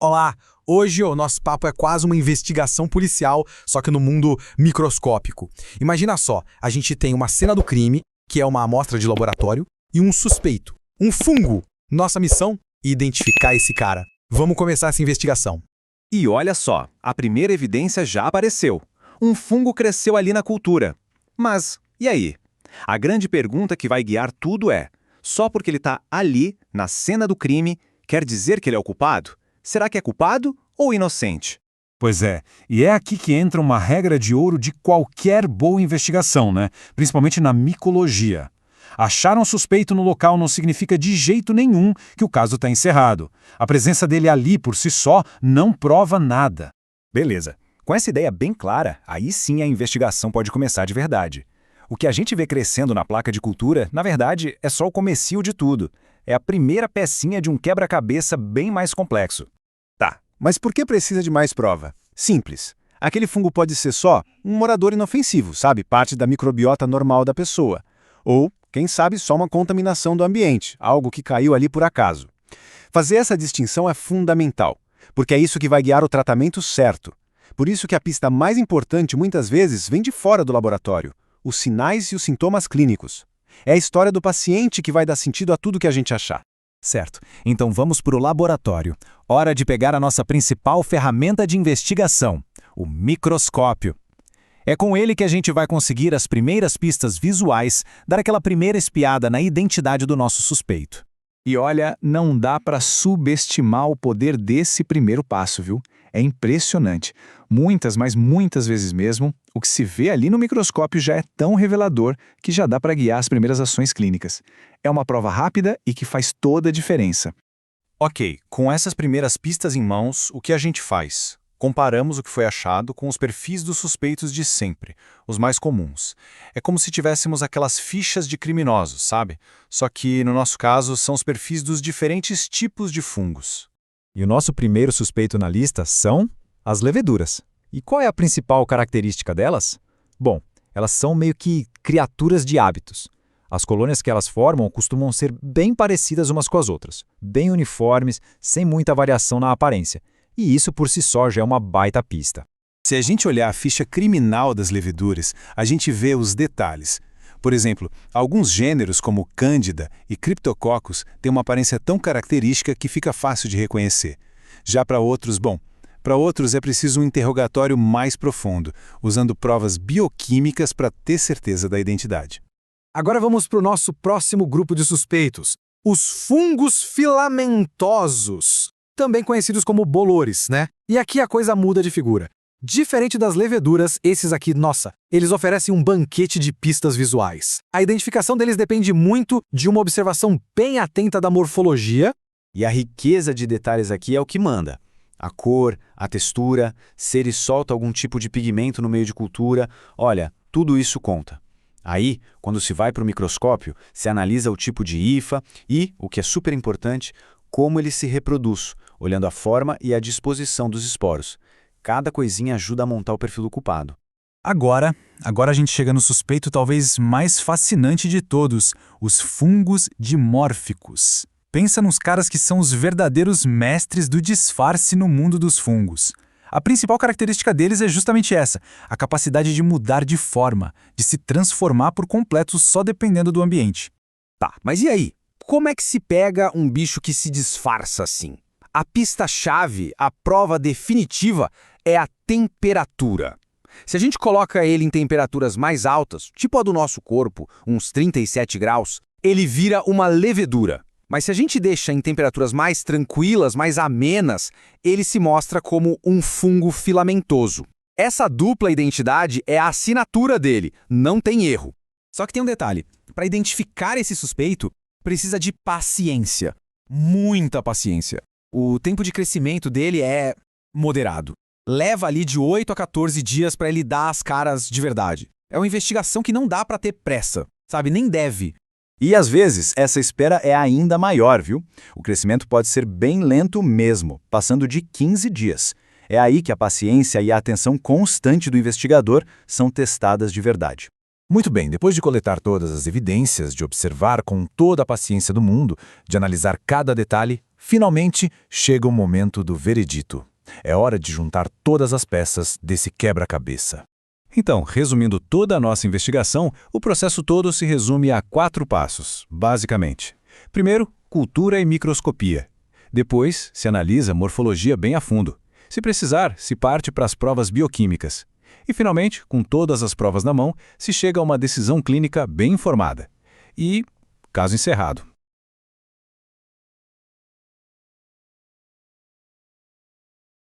Olá! Hoje o nosso papo é quase uma investigação policial, só que no mundo microscópico. Imagina só, a gente tem uma cena do crime, que é uma amostra de laboratório, e um suspeito, um fungo. Nossa missão? Identificar esse cara. Vamos começar essa investigação. E olha só, a primeira evidência já apareceu. Um fungo cresceu ali na cultura. Mas, e aí? A grande pergunta que vai guiar tudo é: só porque ele está ali, na cena do crime, quer dizer que ele é o culpado? Será que é culpado ou inocente? Pois é, e é aqui que entra uma regra de ouro de qualquer boa investigação, né? Principalmente na micologia. Achar um suspeito no local não significa de jeito nenhum que o caso está encerrado. A presença dele ali por si só não prova nada. Beleza. Com essa ideia bem clara, aí sim a investigação pode começar de verdade. O que a gente vê crescendo na placa de cultura, na verdade, é só o comecinho de tudo. É a primeira pecinha de um quebra-cabeça bem mais complexo. Tá, mas por que precisa de mais prova? Simples. Aquele fungo pode ser só um morador inofensivo, sabe? Parte da microbiota normal da pessoa. Ou, quem sabe, só uma contaminação do ambiente, algo que caiu ali por acaso. Fazer essa distinção é fundamental, porque é isso que vai guiar o tratamento certo. Por isso que a pista mais importante muitas vezes vem de fora do laboratório: os sinais e os sintomas clínicos. É a história do paciente que vai dar sentido a tudo que a gente achar. Certo, então vamos para o laboratório. Hora de pegar a nossa principal ferramenta de investigação, o microscópio. É com ele que a gente vai conseguir as primeiras pistas visuais, dar aquela primeira espiada na identidade do nosso suspeito. E olha, não dá para subestimar o poder desse primeiro passo, viu? É impressionante. Muitas, mas muitas vezes mesmo, o que se vê ali no microscópio já é tão revelador que já dá para guiar as primeiras ações clínicas. É uma prova rápida e que faz toda a diferença. Ok, com essas primeiras pistas em mãos, o que a gente faz? Comparamos o que foi achado com os perfis dos suspeitos de sempre, os mais comuns. É como se tivéssemos aquelas fichas de criminosos, sabe? Só que, no nosso caso, são os perfis dos diferentes tipos de fungos. E o nosso primeiro suspeito na lista são as leveduras. E qual é a principal característica delas? Bom, elas são meio que criaturas de hábitos. As colônias que elas formam costumam ser bem parecidas umas com as outras, bem uniformes, sem muita variação na aparência. E isso por si só já é uma baita pista. Se a gente olhar a ficha criminal das leveduras, a gente vê os detalhes. Por exemplo, alguns gêneros como Cândida e Cryptococcus têm uma aparência tão característica que fica fácil de reconhecer. Já para outros, para outros é preciso um interrogatório mais profundo, usando provas bioquímicas para ter certeza da identidade. Agora vamos para o nosso próximo grupo de suspeitos, os fungos filamentosos, também conhecidos como bolores, né? E aqui a coisa muda de figura. Diferente das leveduras, esses aqui, nossa, eles oferecem um banquete de pistas visuais. A identificação deles depende muito de uma observação bem atenta da morfologia. E a riqueza de detalhes aqui é o que manda. A cor, a textura, se ele solta algum tipo de pigmento no meio de cultura, olha, tudo isso conta. Aí, quando se vai para o microscópio, se analisa o tipo de hifa e, o que é super importante, como ele se reproduz, olhando a forma e a disposição dos esporos. Cada coisinha ajuda a montar o perfil do culpado. Agora a gente chega no suspeito talvez mais fascinante de todos, os fungos dimórficos. Pensa nos caras que são os verdadeiros mestres do disfarce no mundo dos fungos. A principal característica deles é justamente essa, a capacidade de mudar de forma, de se transformar por completo só dependendo do ambiente. Tá, mas e aí? Como é que se pega um bicho que se disfarça assim? A pista-chave, a prova definitiva, é a temperatura. Se a gente coloca ele em temperaturas mais altas, tipo a do nosso corpo, uns 37 graus, ele vira uma levedura. Mas se a gente deixa em temperaturas mais tranquilas, mais amenas, ele se mostra como um fungo filamentoso. Essa dupla identidade é a assinatura dele, não tem erro. Só que tem um detalhe, para identificar esse suspeito, precisa de paciência, muita paciência. O tempo de crescimento dele é moderado. Leva ali de 8 a 14 dias para ele dar as caras de verdade. É uma investigação que não dá para ter pressa, sabe? Nem deve. E às vezes essa espera é ainda maior, viu? O crescimento pode ser bem lento mesmo, passando de 15 dias. É aí que a paciência e a atenção constante do investigador são testadas de verdade. Muito bem, depois de coletar todas as evidências, de observar com toda a paciência do mundo, de analisar cada detalhe, finalmente chega o momento do veredito. É hora de juntar todas as peças desse quebra-cabeça. Então, resumindo toda a nossa investigação, o processo todo se resume a 4 passos, basicamente. Primeiro, cultura e microscopia. Depois, se analisa morfologia bem a fundo. Se precisar, se parte para as provas bioquímicas. E, finalmente, com todas as provas na mão, se chega a uma decisão clínica bem informada. E, caso encerrado.